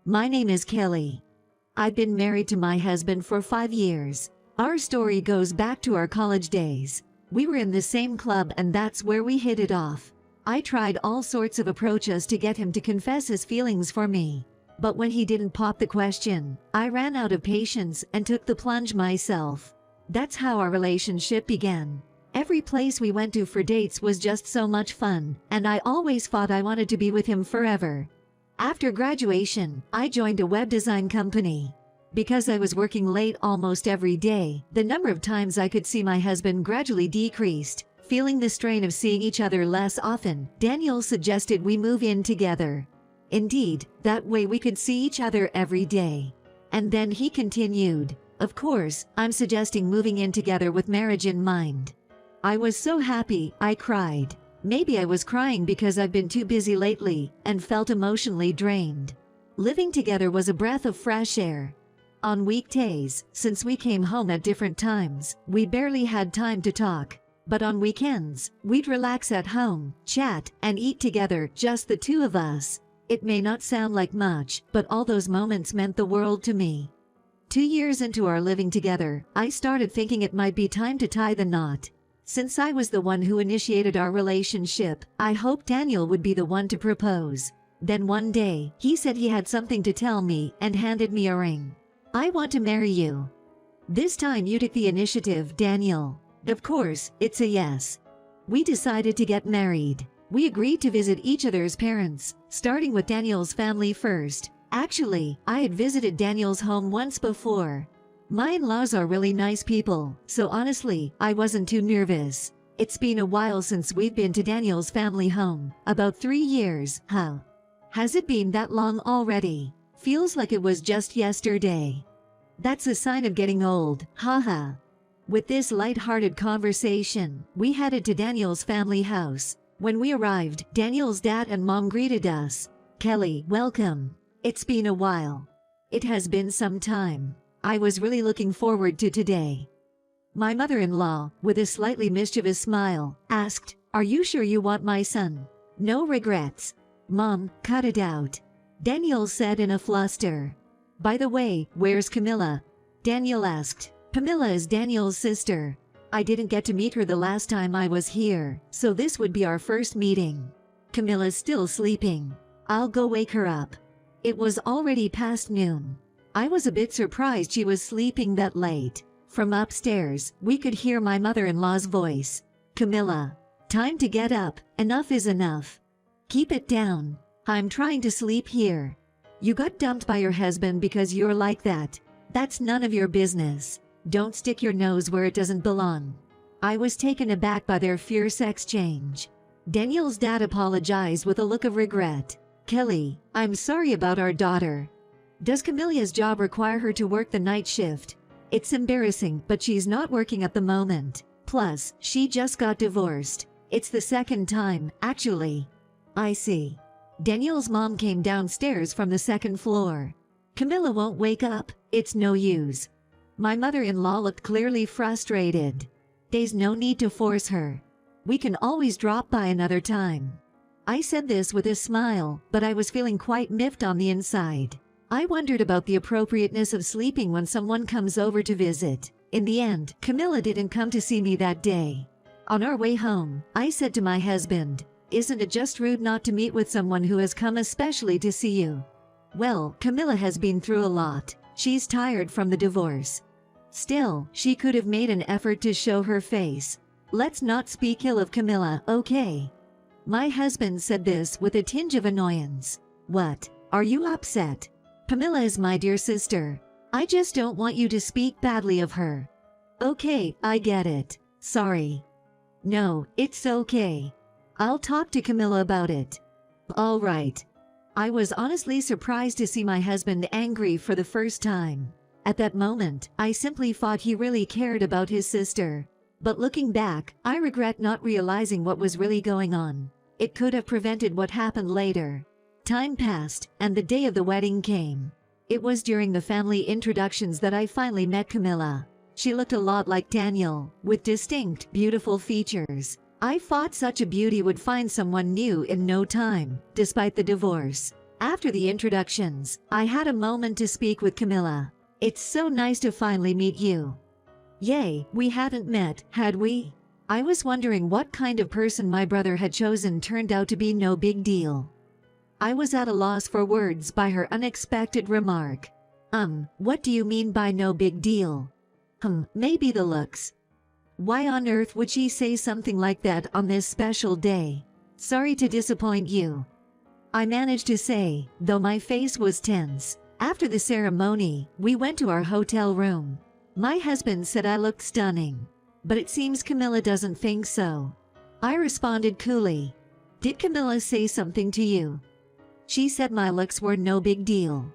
My name is Kelly. I've been married to my husband for 5 years. Our story goes back to our college days. We were in the same club and that's where we hit it off. I tried all sorts of approaches to get him to confess his feelings for me. But when he didn't pop the question, I ran out of patience and took the plunge myself. That's how our relationship began. Every place we went to for dates was just so much fun, and I always thought I wanted to be with him forever. After graduation, I joined a web design company. Because I was working late almost every day, the number of times I could see my husband gradually decreased. Feeling the strain of seeing each other less often, Daniel suggested we move in together. Indeed, that way we could see each other every day. And then he continued, "Of course, I'm suggesting moving in together with marriage in mind." I was so happy, I cried. Maybe I was crying because I've been too busy lately and felt emotionally drained. Living together was a breath of fresh air. On weekdays, since we came home at different times, we barely had time to talk. But on weekends, we'd relax at home, chat, and eat together, just the two of us. It may not sound like much, but all those moments meant the world to me. 2 years into our living together, I started thinking it might be time to tie the knot. Since I was the one who initiated our relationship, I hoped Daniel would be the one to propose. Then one day, he said he had something to tell me and handed me a ring. "I want to marry you." "This time you took the initiative, Daniel." Of course, it's a yes. We decided to get married. We agreed to visit each other's parents, starting with Daniel's family first. Actually, I had visited Daniel's home once before. My in-laws are really nice people, so honestly, I wasn't too nervous. It's been a while since we've been to Daniel's family home, about 3 years, huh? Has it been that long already? Feels like it was just yesterday. That's a sign of getting old, haha. With this light-hearted conversation, we headed to Daniel's family house. When we arrived, Daniel's dad and mom greeted us. "Kelly, welcome. It's been a while." It has been some time. I was really looking forward to today. My mother-in-law, with a slightly mischievous smile, asked, "Are you sure you want my son? No regrets?" "Mom, cut it out," Daniel said in a fluster. "By the way, where's Camilla?" Daniel asked. Camilla is Daniel's sister. I didn't get to meet her the last time I was here, so this would be our first meeting. Camilla's still sleeping. I'll go wake her up. It was already past noon. I was a bit surprised she was sleeping that late. From upstairs, we could hear my mother-in-law's voice. "Camilla, time to get up, enough is enough. Keep it down. I'm trying to sleep here. You got dumped by your husband because you're like that. That's none of your business. Don't stick your nose where it doesn't belong." I was taken aback by their fierce exchange. Daniel's dad apologized with a look of regret. "Kelly, I'm sorry about our daughter. Does Camilla's job require her to work the night shift? It's embarrassing, but she's not working at the moment. Plus, she just got divorced. It's the second time, actually." "I see." Daniel's mom came downstairs from the second floor. "Camilla won't wake up, it's no use." My mother-in-law looked clearly frustrated. "There's no need to force her. We can always drop by another time." I said this with a smile, but I was feeling quite miffed on the inside. I wondered about the appropriateness of sleeping when someone comes over to visit. In the end, Camilla didn't come to see me that day. On our way home, I said to my husband, "Isn't it just rude not to meet with someone who has come especially to see you?" Well, Camilla has been through a lot. She's tired from the divorce. Still, she could have made an effort to show her face. Let's not speak ill of Camilla, okay? My husband said this with a tinge of annoyance. "What? Are you upset? Camilla is my dear sister. I just don't want you to speak badly of her." "Okay, I get it. Sorry." "No, it's okay. I'll talk to Camilla about it." "All right." I was honestly surprised to see my husband angry for the first time. At that moment, I simply thought he really cared about his sister. But looking back, I regret not realizing what was really going on. It could have prevented what happened later. Time passed, and the day of the wedding came. It was during the family introductions that I finally met Camilla. She looked a lot like Daniel, with distinct, beautiful features. I thought such a beauty would find someone new in no time, despite the divorce. After the introductions, I had a moment to speak with Camilla. It's so nice to finally meet you. Yay, we hadn't met, had we? I was wondering what kind of person my brother had chosen turned out to be no big deal. I was at a loss for words by her unexpected remark. What do you mean by no big deal? Maybe the looks. Why on earth would she say something like that on this special day? Sorry to disappoint you, I managed to say, though my face was tense. After the ceremony, we went to our hotel room. My husband said I looked stunning, but it seems Camilla doesn't think so. I responded coolly. Did Camilla say something to you? She said my looks were no big deal.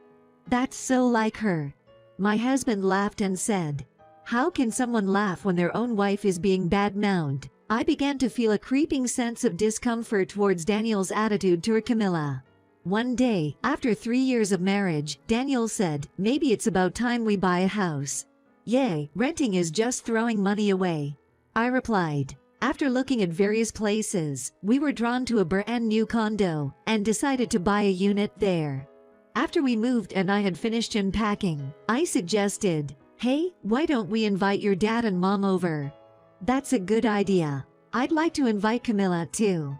That's so like her. My husband laughed and said, how can someone laugh when their own wife is being bad-mouthed? I began to feel a creeping sense of discomfort towards Daniel's attitude toward Camilla. One day, after 3 years of marriage, Daniel said, maybe it's about time we buy a house. Yay, renting is just throwing money away. I replied. After looking at various places, we were drawn to a brand new condo and decided to buy a unit there. After we moved and I had finished unpacking, I suggested, hey, why don't we invite your dad and mom over? That's a good idea. I'd like to invite Camilla too.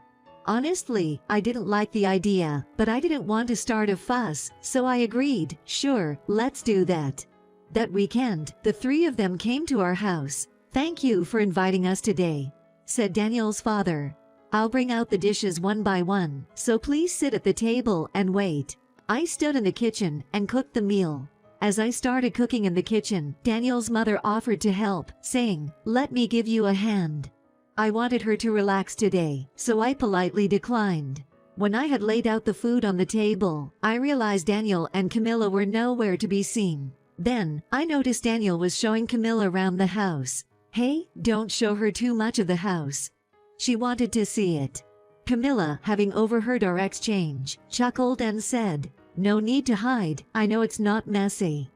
Honestly, I didn't like the idea, but I didn't want to start a fuss, so I agreed, sure, let's do that. That weekend, the 3 of them came to our house. Thank you for inviting us today, said Daniel's father. I'll bring out the dishes one by one, so please sit at the table and wait. I stood in the kitchen and cooked the meal. As I started cooking in the kitchen, Daniel's mother offered to help, saying, let me give you a hand. I wanted her to relax today, so I politely declined. When I had laid out the food on the table, I realized Daniel and Camilla were nowhere to be seen. Then, I noticed Daniel was showing Camilla around the house. Hey, don't show her too much of the house. She wanted to see it. Camilla, having overheard our exchange, chuckled and said, no need to hide, I know it's not messy.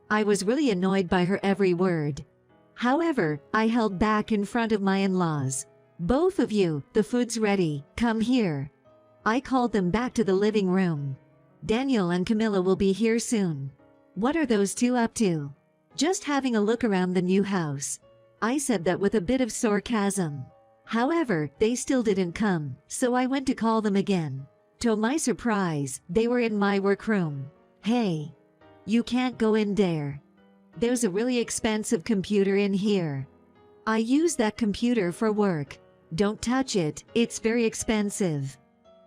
I was really annoyed by her every word. However, I held back in front of my in-laws. Both of you, the food's ready, come here. I called them back to the living room. Daniel and Camilla will be here soon. What are those 2 up to? Just having a look around the new house. I said that with a bit of sarcasm. However, they still didn't come, so I went to call them again. To my surprise, they were in my workroom. Hey, you can't go in there. There's a really expensive computer in here. I use that computer for work. Don't touch it, it's very expensive.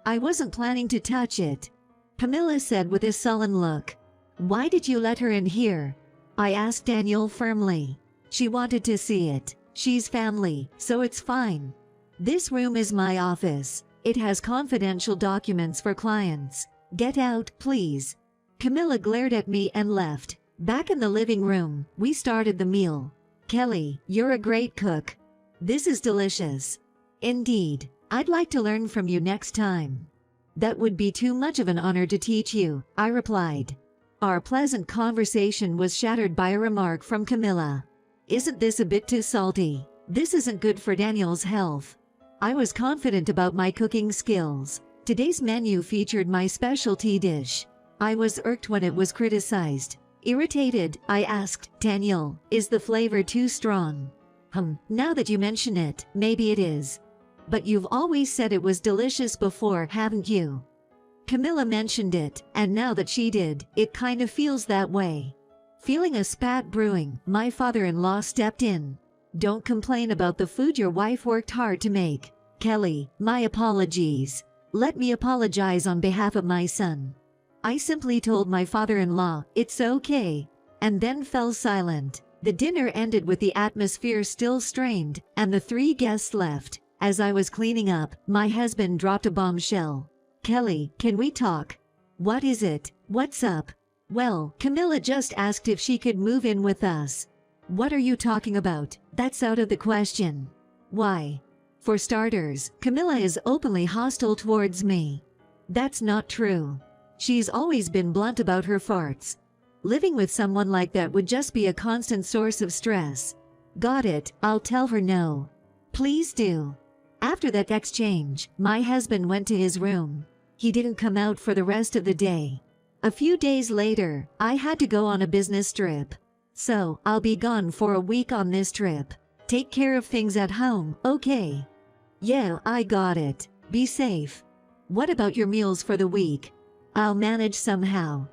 I wasn't planning to touch it, Camilla said with a sullen look. Why did you let her in here? I asked Daniel firmly. She wanted to see it. She's family, so it's fine. This room is my office. It has confidential documents for clients. Get out, please. Camilla glared at me and left. Back in the living room, we started the meal. Kelly, you're a great cook. This is delicious. Indeed, I'd like to learn from you next time. That would be too much of an honor to teach you, I replied. Our pleasant conversation was shattered by a remark from Camilla. Isn't this a bit too salty? This isn't good for Daniel's health. I was confident about my cooking skills. Today's menu featured my specialty dish. I was irked when it was criticized. Irritated, I asked, Daniel, is the flavor too strong? Now that you mention it, maybe it is. But you've always said it was delicious before, haven't you? Camilla mentioned it, and now that she did, it kind of feels that way. Feeling a spat brewing, my father-in-law stepped in. Don't complain about the food your wife worked hard to make. Kelly, my apologies. Let me apologize on behalf of my son. I simply told my father-in-law, it's okay, and then fell silent. The dinner ended with the atmosphere still strained, and the 3 guests left. As I was cleaning up, my husband dropped a bombshell. Kelly, can we talk? What is it? What's up? Well, Camilla just asked if she could move in with us. What are you talking about? That's out of the question. Why? For starters, Camilla is openly hostile towards me. That's not true. She's always been blunt about her farts. Living with someone like that would just be a constant source of stress. Got it, I'll tell her no. Please do. After that exchange, my husband went to his room. He didn't come out for the rest of the day. A few days later, I had to go on a business trip. So, I'll be gone for a week on this trip. Take care of things at home, okay? Yeah, I got it. Be safe. What about your meals for the week? I'll manage somehow.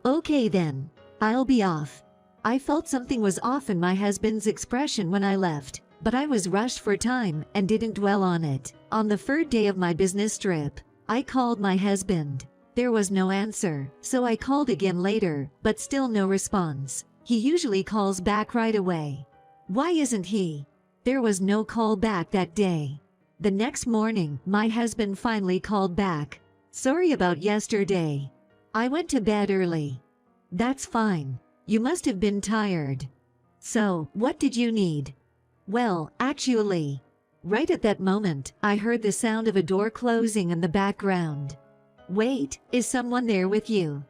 Okay then. I'll be off. I felt something was off in my husband's expression when I left, but I was rushed for time and didn't dwell on it. On the third day of my business trip, I called my husband. There was no answer, so I called again later, but still no response. He usually calls back right away. Why isn't he? There was no call back that day. The next morning, my husband finally called back. Sorry about yesterday. I went to bed early. That's fine. You must have been tired. So, what did you need? Well, actually, right at that moment, I heard the sound of a door closing in the background. Wait, is someone there with you?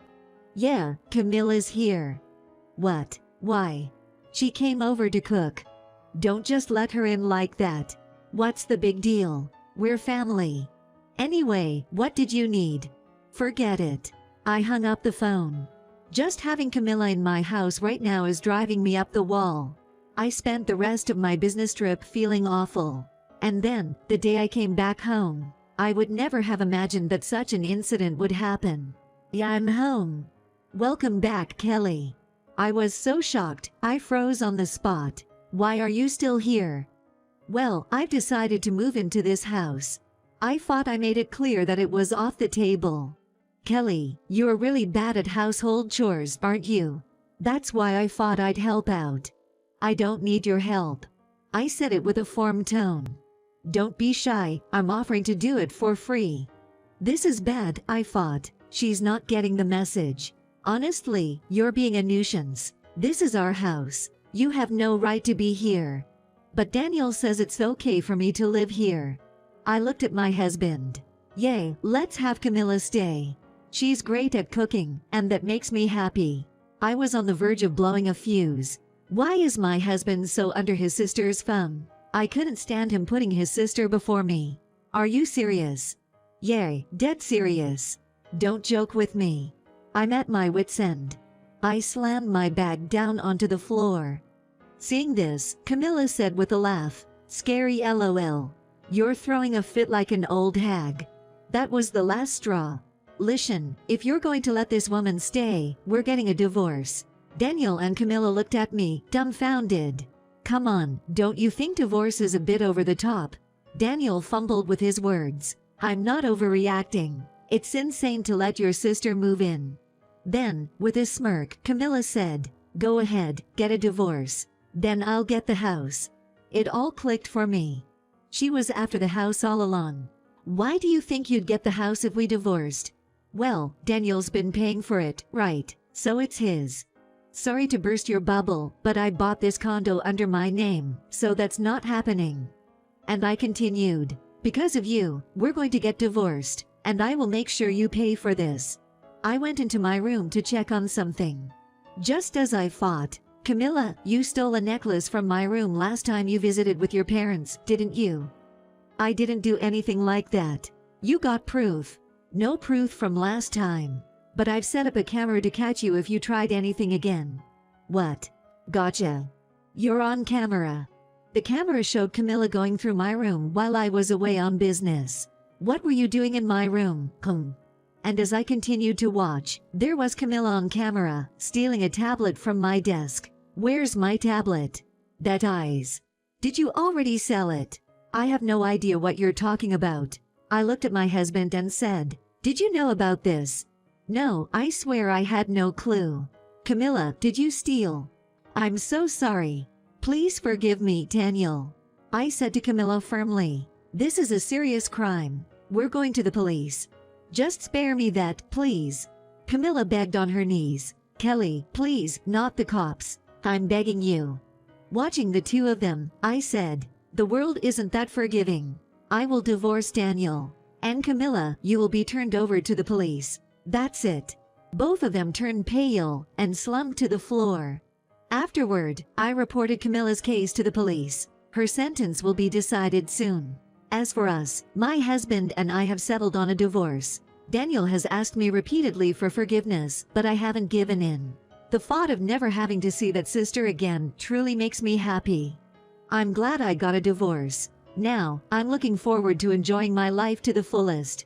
Yeah, Camilla's here. What? Why? She came over to cook. Don't just let her in like that. What's the big deal? We're family. Anyway, what did you need? Forget it. I hung up the phone. Just having Camilla in my house right now is driving me up the wall. I spent the rest of my business trip feeling awful. And then, the day I came back home, I would never have imagined that such an incident would happen. Yeah, I'm home. Welcome back, Kelly. I was so shocked, I froze on the spot. Why are you still here? Well, I've decided to move into this house. I thought I made it clear that it was off the table. Kelly, you're really bad at household chores, aren't you? That's why I thought I'd help out. I don't need your help. I said it with a firm tone. Don't be shy, I'm offering to do it for free. This is bad, I thought. She's not getting the message. Honestly, you're being a nuisance. This is our house. You have no right to be here. But Daniel says it's okay for me to live here. I looked at my husband. Yay, let's have Camilla stay. She's great at cooking, and that makes me happy. I was on the verge of blowing a fuse. Why is my husband so under his sister's thumb? I couldn't stand him putting his sister before me. Are you serious? Yay, dead serious. Don't joke with me. I'm at my wit's end. I slammed my bag down onto the floor. Seeing this, Camilla said with a laugh, "Scary LOL. You're throwing a fit like an old hag." That was the last straw. Listen, if you're going to let this woman stay, we're getting a divorce. Daniel and Camilla looked at me, dumbfounded. Come on, don't you think divorce is a bit over the top? Daniel fumbled with his words. I'm not overreacting. It's insane to let your sister move in. Then, with a smirk, Camilla said, "Go ahead, get a divorce. Then I'll get the house." It all clicked for me. She was after the house all along. Why do you think you'd get the house if we divorced? Well, Daniel's been paying for it, right? So it's his. Sorry to burst your bubble, but I bought this condo under my name, so that's not happening. And I continued, because of you, we're going to get divorced, and I will make sure you pay for this. I went into my room to check on something. Just as I thought, Camilla, you stole a necklace from my room last time you visited with your parents, didn't you? I didn't do anything like that. You got proof. No proof from last time. But I've set up a camera to catch you if you tried anything again. What? Gotcha. You're on camera. The camera showed Camilla going through my room while I was away on business. What were you doing in my room? And as I continued to watch, there was Camilla on camera, stealing a tablet from my desk. Where's my tablet? That eyes. Did you already sell it? I have no idea what you're talking about. I looked at my husband and said, "Did you know about this?" No, I swear I had no clue. Camilla, did you steal? I'm so sorry. Please forgive me, Daniel. I said to Camilla firmly, "This is a serious crime. We're going to the police. Just spare me that, please." Camilla begged on her knees. "Kelly, please, not the cops. I'm begging you." Watching the two of them, I said, "The world isn't that forgiving. I will divorce Daniel. And Camilla, you will be turned over to the police. That's it." Both of them turned pale and slumped to the floor. Afterward, I reported Camilla's case to the police. Her sentence will be decided soon. As for us, my husband and I have settled on a divorce. Daniel has asked me repeatedly for forgiveness, but I haven't given in. The thought of never having to see that sister again truly makes me happy. I'm glad I got a divorce. Now, I'm looking forward to enjoying my life to the fullest.